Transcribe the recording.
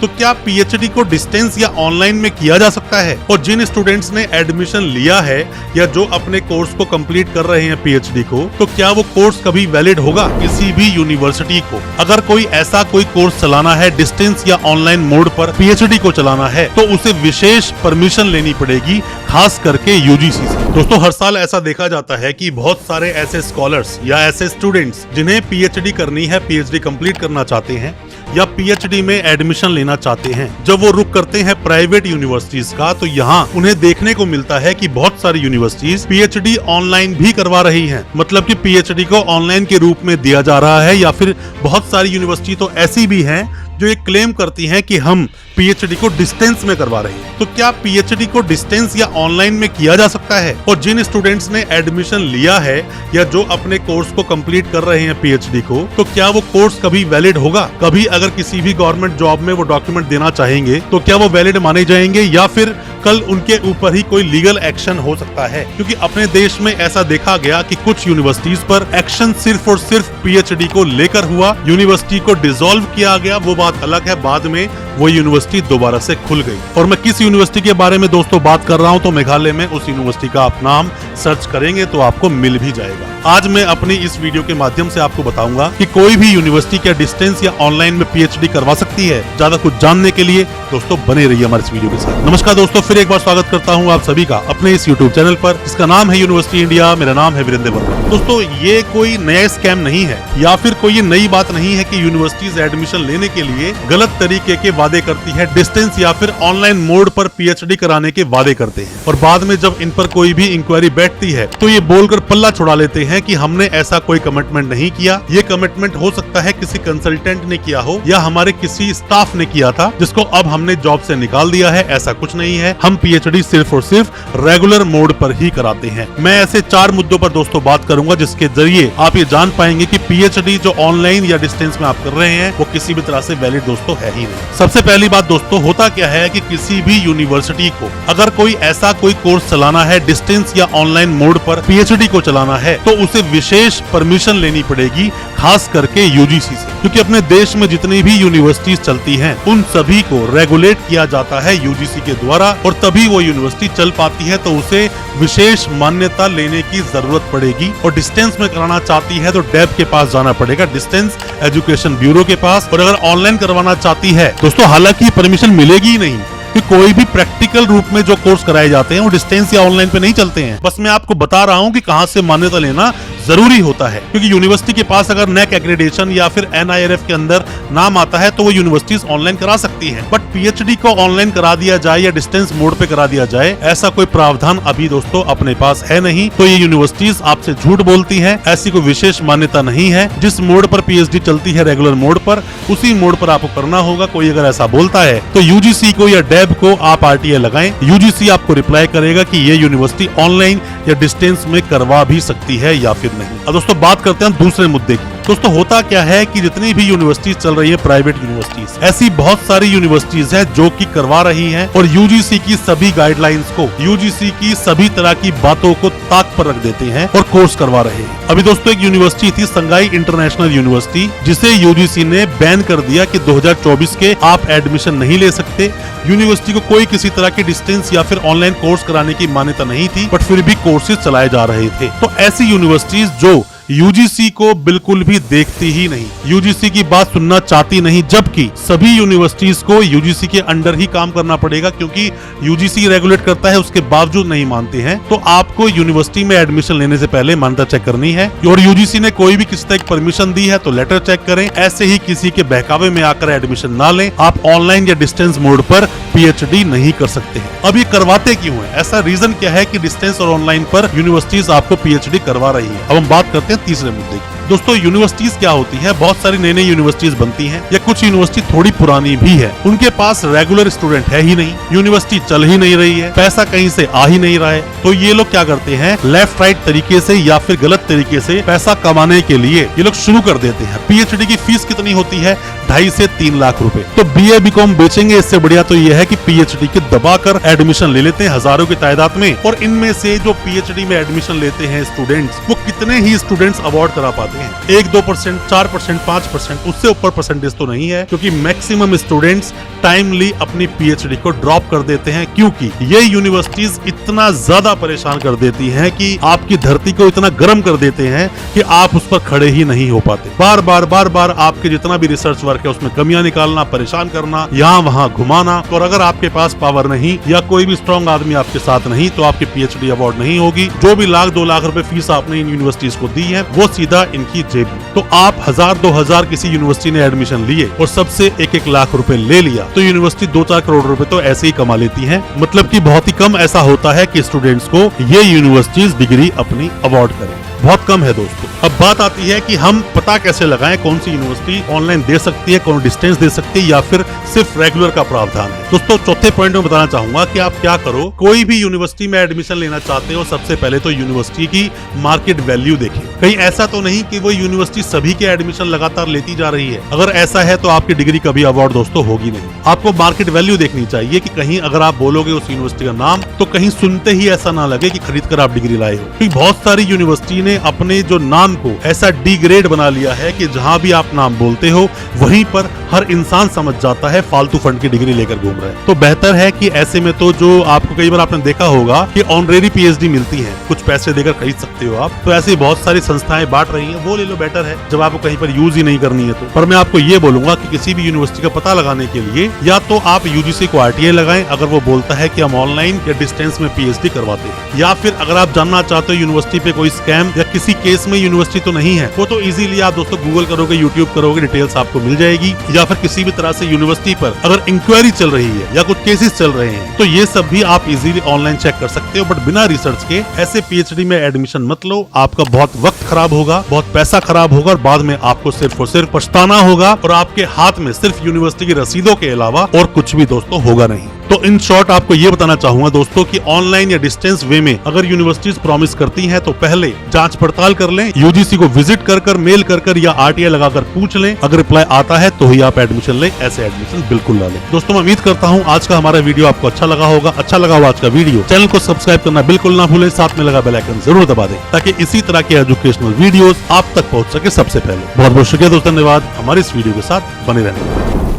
तो क्या पीएचडी को डिस्टेंस या ऑनलाइन में किया जा सकता है? और जिन स्टूडेंट्स ने एडमिशन लिया है या जो अपने कोर्स को कंप्लीट कर रहे हैं पीएचडी को, तो क्या वो कोर्स कभी वैलिड होगा? किसी भी यूनिवर्सिटी को अगर कोई ऐसा कोई कोर्स चलाना है डिस्टेंस या ऑनलाइन मोड पर पीएचडी को चलाना है तो उसे विशेष परमिशन लेनी पड़ेगी, खास करके यूजीसी से। दोस्तों, हर साल ऐसा देखा जाता है कि बहुत सारे ऐसे स्कॉलर्स या ऐसे स्टूडेंट्स जिन्हें पीएचडी करनी है, पीएचडी कंप्लीट करना चाहते हैं या पीएचडी में एडमिशन लेना चाहते हैं, जब वो रुख करते हैं प्राइवेट यूनिवर्सिटीज का, तो यहाँ उन्हें देखने को मिलता है कि बहुत सारी यूनिवर्सिटीज पीएचडी ऑनलाइन भी करवा रही हैं। मतलब कि पीएचडी को ऑनलाइन के रूप में दिया जा रहा है, या फिर बहुत सारी यूनिवर्सिटी तो ऐसी भी हैं जो ये क्लेम करती हैं कि हम पीएचडी को डिस्टेंस में करवा रहे हैं। तो क्या पीएचडी को डिस्टेंस या ऑनलाइन में किया जा सकता है? और जिन स्टूडेंट्स ने एडमिशन लिया है या जो अपने कोर्स को कंप्लीट कर रहे हैं पीएचडी को, तो क्या वो कोर्स कभी वैलिड होगा? कभी अगर किसी भी गवर्नमेंट जॉब में वो डॉक्यूमेंट देना चाहेंगे तो क्या वो वैलिड माने जाएंगे, या फिर कल उनके ऊपर ही कोई लीगल एक्शन हो सकता है? क्योंकि अपने देश में ऐसा देखा गया कि कुछ यूनिवर्सिटीज पर एक्शन सिर्फ और सिर्फ पीएचडी को लेकर हुआ, यूनिवर्सिटी को डिसॉल्व किया गया, वो बात अलग है, बाद में वो यूनिवर्सिटी दोबारा से खुल गई। और मैं किस यूनिवर्सिटी के बारे में दोस्तों बात कर रहा हूं, तो मेघालय में उस यूनिवर्सिटी का आप नाम सर्च करेंगे तो आपको मिल भी जाएगा। आज मैं अपनी इस वीडियो के माध्यम से आपको बताऊंगा कि कोई भी यूनिवर्सिटी क्या डिस्टेंस या ऑनलाइन में पीएचडी करवा सकती है। ज्यादा कुछ जानने के लिए दोस्तों बने रहिए हमारे इस वीडियो के साथ। नमस्कार दोस्तों, फिर एक बार स्वागत करता हूं आप सभी का अपने इस यूट्यूब चैनल पर, जिसका नाम है यूनिवर्सिटी इंडिया। मेरा नाम है वीरेंद्र वर्मा। दोस्तों, ये कोई नया स्कैम नहीं है या फिर कोई नई बात नहीं है कि यूनिवर्सिटीज एडमिशन लेने के लिए गलत तरीके के वादे करती है, डिस्टेंस या फिर ऑनलाइन मोड पर पीएचडी कराने के वादे करते हैं, और बाद में जब इन पर कोई भी इंक्वायरी बैठती है तो ये बोलकर पल्ला छुड़ा लेते हैं कि हमने ऐसा कोई कमिटमेंट नहीं किया। ये कमिटमेंट हो सकता है किसी कंसल्टेंट ने किया हो या हमारे किसी स्टाफ ने किया था, जिसको अब हमने जॉब से निकाल दिया है। ऐसा कुछ नहीं है, हम पीएचडी सिर्फ और सिर्फ रेगुलर मोड पर ही कराते हैं। मैं ऐसे 4 मुद्दों पर दोस्तों बात करूंगा जिसके जरिए आप ये जान पाएंगे कि पीएचडी जो ऑनलाइन या डिस्टेंस में आप कर रहे हैं वो किसी भी तरह से वैलिड दोस्तों है ही नहीं। सबसे पहली बात दोस्तों, होता क्या है कि किसी भी यूनिवर्सिटी को अगर कोई ऐसा कोई कोर्स चलाना है डिस्टेंस या ऑनलाइन मोड पर पीएचडी को चलाना है तो उसे विशेष परमिशन लेनी पड़ेगी, खास करके यूजीसी से। क्योंकि अपने देश में जितनी भी यूनिवर्सिटीज चलती हैं उन सभी को रेगुलेट किया जाता है यूजीसी के द्वारा, और तभी वो यूनिवर्सिटी चल पाती है, तो उसे विशेष मान्यता लेने की जरूरत पड़ेगी। और डिस्टेंस में कराना चाहती है तो डेब के पास जाना पड़ेगा, डिस्टेंस एजुकेशन ब्यूरो के पास। और अगर ऑनलाइन करवाना चाहती है दोस्तों, हालांकि परमिशन मिलेगी ही नहीं, कि कोई भी प्रैक्टिकल रूप में जो कोर्स कराए जाते हैं वो डिस्टेंस या ऑनलाइन पे नहीं चलते हैं। बस मैं आपको बता रहा हूं कि कहां से मान्यता लेना जरूरी होता है, क्योंकि यूनिवर्सिटी के पास अगर नेक एक्रेडिटेशन या फिर एनआईआरएफ के अंदर नाम आता है तो वो यूनिवर्सिटीज ऑनलाइन करा सकती हैं। बट पीएचडी को ऑनलाइन करा दिया जाए या डिस्टेंस मोड पे करा दिया जाए, ऐसा कोई प्रावधान अभी दोस्तों अपने पास है नहीं। तो ये यूनिवर्सिटीज आपसे झूठ बोलती है, ऐसी कोई विशेष मान्यता नहीं है। जिस मोड पर पीएचडी चलती है रेगुलर मोड पर, उसी मोड पर आपको करना होगा। कोई अगर ऐसा बोलता है तो यूजीसी को या डेब को आप आरटीआई लगाएं, यूजीसी आपको रिप्लाई करेगा कि ये यूनिवर्सिटी ऑनलाइन या डिस्टेंस में करवा भी सकती है या फिर नहीं। अब दोस्तों बात करते हैं दूसरे मुद्दे की। दोस्तों, होता क्या है कि जितनी भी यूनिवर्सिटीज चल रही है प्राइवेट यूनिवर्सिटीज, ऐसी बहुत सारी यूनिवर्सिटीज हैं जो कि करवा रही हैं और यूजीसी की सभी गाइडलाइंस को, यूजीसी की सभी तरह की बातों को ताक पर रख देते हैं और कोर्स करवा रहे हैं। अभी दोस्तों एक यूनिवर्सिटी थी संगाई इंटरनेशनल यूनिवर्सिटी, जिसे यूजीसी ने बैन कर दिया कि 2024 के आप एडमिशन नहीं ले सकते। यूनिवर्सिटी को कोई किसी तरह के डिस्टेंस या फिर ऑनलाइन कोर्स कराने की मान्यता नहीं थी, बट फिर भी कोर्सेज चलाए जा रहे थे। तो ऐसी यूनिवर्सिटीज जो यूजीसी को बिल्कुल भी देखती ही नहीं, यूजीसी की बात सुनना चाहती नहीं, जबकि सभी यूनिवर्सिटीज को यूजीसी के अंडर ही काम करना पड़ेगा, क्योंकि यूजीसी रेगुलेट करता है, उसके बावजूद नहीं मानते हैं। तो आपको यूनिवर्सिटी में एडमिशन लेने से पहले मान्यता चेक करनी है, और यूजीसी ने कोई भी किसी तरह परमिशन दी है तो लेटर चेक करें। ऐसे ही किसी के बहकावे में आकर एडमिशन ना लें। आप ऑनलाइन या डिस्टेंस मोड पर पीएचडी नहीं कर सकते हैं। अब ये करवाते क्यों है? ऐसा रीजन क्या है कि डिस्टेंस और ऑनलाइन पर यूनिवर्सिटीज आपको पीएचडी करवा रही है? अब हम बात करते हैं तीसरे मुद्दे की। दोस्तों, यूनिवर्सिटीज क्या होती है, बहुत सारी नई नई यूनिवर्सिटीज बनती हैं, या कुछ यूनिवर्सिटी थोड़ी पुरानी भी है, उनके पास रेगुलर स्टूडेंट है ही नहीं, यूनिवर्सिटी चल ही नहीं रही है, पैसा कहीं से आ ही नहीं रहा है। तो ये लोग क्या करते हैं, लेफ्ट राइट तरीके से या फिर गलत तरीके से पैसा कमाने के लिए ये लोग शुरू कर देते हैं। पीएचडी की फीस कितनी होती है? 2.5 से 3 लाख रुपए। तो बीए बीकॉम बेचेंगे, इससे बढ़िया तो ये है कि पीएचडी के दबाकर एडमिशन ले लेते हैं हजारों की तादाद में। और इनमें से जो पीएचडी में एडमिशन लेते हैं स्टूडेंट्स, वो कितने ही स्टूडेंट्स अवॉर्ड करा पाते पाते हैं। 1-2%, 4%, 5%, उससे ऊपर परसेंटेज तो नहीं है, क्योंकि मैक्सिमम स्टूडेंट्स टाइमली अपनी पीएचडी को ड्रॉप कर देते हैं, क्योंकि ये यूनिवर्सिटीज इतना ज्यादा परेशान कर देती हैं कि आपकी धरती को इतना गर्म कर देते हैं कि आप उस पर खड़े ही नहीं हो पाते। बार बार आपके जितना भी रिसर्च वर्क है उसमें कमियां निकालना, परेशान करना, यहाँ वहाँ घुमाना, और अगर आपके पास पावर नहीं या कोई भी स्ट्रॉन्ग आदमी आपके साथ नहीं तो आपकी पीएचडी अवार्ड नहीं होगी। जो भी 1-2 लाख रुपए फीस आपने इन यूनिवर्सिटीज को दी है वो सीधा इनकी जेब में। तो आप 1000-2000 किसी यूनिवर्सिटी ने एडमिशन लिए और सबसे 1-1 लाख रुपए ले लिया तो यूनिवर्सिटी 2-4 करोड़ रुपए तो ऐसे ही कमा लेती है। मतलब कि बहुत ही कम ऐसा होता है कि स्टूडेंट्स को ये यूनिवर्सिटीज डिग्री अपनी अवार्ड करें, बहुत कम है दोस्तों। अब बात आती है कि हम पता कैसे लगाएं कौन सी यूनिवर्सिटी ऑनलाइन दे सकती है, कौन डिस्टेंस दे सकती है या फिर सिर्फ रेगुलर का प्रावधान है। दोस्तों चौथे पॉइंट में बताना चाहूंगा कि आप क्या करो, कोई भी यूनिवर्सिटी में एडमिशन लेना चाहते हो सबसे पहले तो यूनिवर्सिटी की मार्केट वैल्यू देखें। कहीं ऐसा तो नहीं कि वो यूनिवर्सिटी सभी के एडमिशन लगातार लेती जा रही है। अगर ऐसा है तो आपकी डिग्री कभी अवार्ड दोस्तों होगी नहीं। आपको मार्केट वैल्यू देखनी चाहिए कि कहीं अगर आप बोलोगे उस यूनिवर्सिटी का नाम तो कहीं सुनते ही ऐसा ना लगे कि खरीद कर आप डिग्री लाए हो। क्योंकि बहुत सारी यूनिवर्सिटी ने अपने जो नाम को ऐसा डिग्रेड बना लिया है कि जहां भी आप नाम बोलते हो वहीं पर हर इंसान समझ जाता है फालतू फंड की डिग्री लेकर घूम रहे हैं। तो बेहतर है कि ऐसे में तो जो आपको कई बार आपने देखा होगा कि ऑनरेरी पीएचडी मिलती है, कुछ पैसे देकर खरीद सकते हो आप, तो ऐसी बहुत सारी संस्थाएं बांट रही हैं, वो ले लो, बेटर है जब आपको कहीं पर यूज ही नहीं करनी है तो। पर मैं आपको ये बोलूंगा कि किसी भी यूनिवर्सिटी का पता लगाने के लिए या तो आप यूजीसी को आरटीआई लगाएं अगर वो बोलता है कि हम ऑनलाइन या डिस्टेंस में पीएचडी करवाते हैं, या फिर अगर आप जानना चाहते हो यूनिवर्सिटी पे कोई स्कैम या किसी केस में यूनिवर्सिटी तो नहीं है, वो तो इजीली आप दोस्तों गूगल करोगे, यूट्यूब करोगे, डिटेल्स आपको मिल जाएगी। या फिर किसी भी तरह से यूनिवर्सिटी पर अगर इंक्वायरी चल रही है या कुछ केसेस चल रहे हैं तो ये सब भी आप इजीली ऑनलाइन चेक कर सकते हो। बट बिना रिसर्च के ऐसे पीएचडी में एडमिशन मत लो, आपका बहुत वक्त खराब होगा, बहुत पैसा खराब होगा और बाद में आपको सिर्फ और सिर्फ पछताना होगा और आपके हाथ में सिर्फ यूनिवर्सिटी की रसीदों के अलावा और कुछ भी दोस्तों होगा नहीं। तो इन शॉर्ट आपको ये बताना चाहूंगा दोस्तों कि ऑनलाइन या डिस्टेंस वे में अगर यूनिवर्सिटीज प्रॉमिस करती हैं तो पहले जांच पड़ताल कर लें, यूजीसी को विजिट कर मेल कर या आरटीआई लगाकर पूछ लें। अगर रिप्लाई आता है तो ही आप एडमिशन लें, ऐसे एडमिशन बिल्कुल ना लें। दोस्तों मैं उम्मीद करता हूँ आज का हमारा वीडियो आपको अच्छा लगा होगा। अच्छा लगा हो आज का वीडियो, चैनल को सब्सक्राइब करना बिल्कुल ना भूलें, साथ में लगा बेल आइकन जरूर दबा दें ताकि इसी तरह के एजुकेशनल वीडियोस आप तक पहुंच सके सबसे पहले। बहुत बहुत शुक्रिया दोस्तों, धन्यवाद हमारे इस वीडियो के साथ बने रहने।